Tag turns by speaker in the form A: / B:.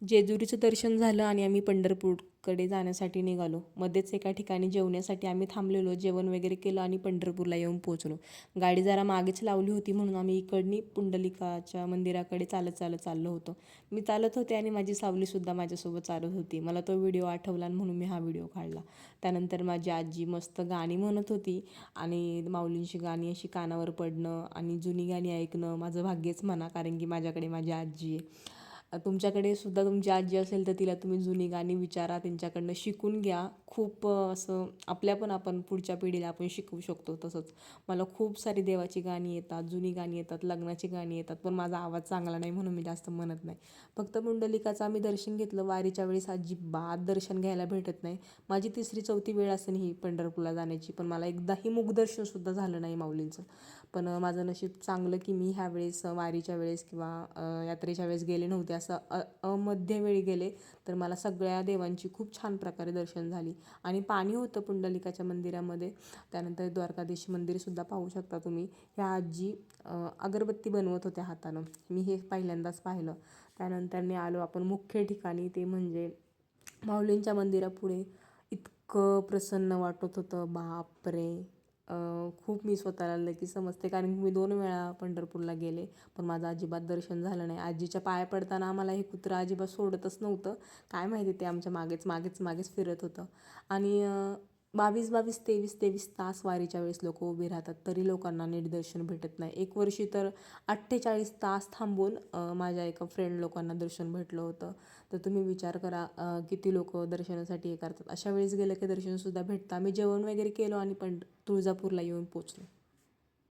A: जेजुरीचं दर्शन झालं आणि आम्ही पंढरपूरकडे जाण्यासाठी निघालो. मध्येच एका ठिकाणी जेवण्यासाठी आम्ही थांबलेलो, जेवण वगैरे केलं आणि पंढरपूरला येऊन पोहोचलो. गाडी जरा मागेच लावली होती म्हणून आम्ही इकडनी पुंडलिकाच्या मंदिराकडे चालत चालत चाललो होतो. मी चालत होते आणि माझी सावलीसुद्धा माझ्यासोबत चालत होती. मला तो व्हिडिओ आठवला म्हणून मी हा व्हिडिओ काढला. त्यानंतर माझी आजी मस्त गाणी म्हणत होती आणि माऊलींची गाणी अशी कानावर पडणं आणि जुनी गाणी ऐकणं माझं भाग्यच म्हणा, कारण की माझ्याकडे माझी आजी आहे. तुमच्याकडे सुद्धा तुमची आजी असेल तर तिला तुम्ही जुनी गाणी विचारा, त्यांच्याकडनं शिकून घ्या. खूप असं आपण पुढच्या पिढीला आपण शिकवू शकतो. तसंच मला खूप सारी देवाची गाणी येतात, जुनी गाणी येतात, लग्नाची गाणी येतात, पण माझा आवाज चांगला नाही म्हणून मी जास्त म्हणत नाही. फक्त पुंडलिकाचं आम्ही दर्शन घेतलं. वारीच्या वेळेस अजिबात दर्शन घ्यायला भेटत नाही. माझी 3री-4थी वेळ असेल ही पंढरपूरला जाण्याची, पण मला एकदाही मुखदर्शनसुद्धा झालं नाही माऊलींचं. पण माझं नशीब चांगलं की मी ह्यावेळेस वारीच्या वेळेस किंवा यात्रेच्या वेळेस गेले नव्हते. असं मध्यवेळी गेले तर मला सगळ्या देवांची खूप छान प्रकारे दर्शन झाली. आणि पाणी होतं पुंडलिकाच्या मंदिरामध्ये. त्यानंतर द्वारकाधीश मंदिरसुद्धा पाहू शकता तुम्ही. ह्या आजी अगरबत्ती बनवत होत्या हातानं. मी हे पहिल्यांदाच पाहिलं. त्यानंतर आलो आपण मुख्य ठिकाणी, ते म्हणजे माऊलींच्या मंदिरापुढे. इतकं प्रसन्न वाटत होतं, बापरे. खूप मी स्वतःला लकी समजते, कारण की मी 2 वेळा पंढरपूरला गेले, पण माझं अजिबात दर्शन झालं नाही. आजीच्या पाया पडताना आम्हाला हे कुत्रं अजिबात सोडतच नव्हतं. काय माहिती, ते आमच्या मागेच मागेच मागेच फिरत होतं. आणि 22-22, 23-23 तास वारीच्या वेळेस लोक उभी राहतात, तरी लोकांना नीट दर्शन भेटत नाही. एक वर्षी तर 48 तास थांबून माझ्या एका फ्रेंड लोकांना दर्शन भेटलं होतं. तर तुम्ही विचार करा किती लोक दर्शनासाठी हे करतात. अशा वेळेस गेलं की दर्शनसुद्धा भेटतं. आम्ही जेवण वगैरे केलं आणि तुळजापूरला येऊन पोचलो.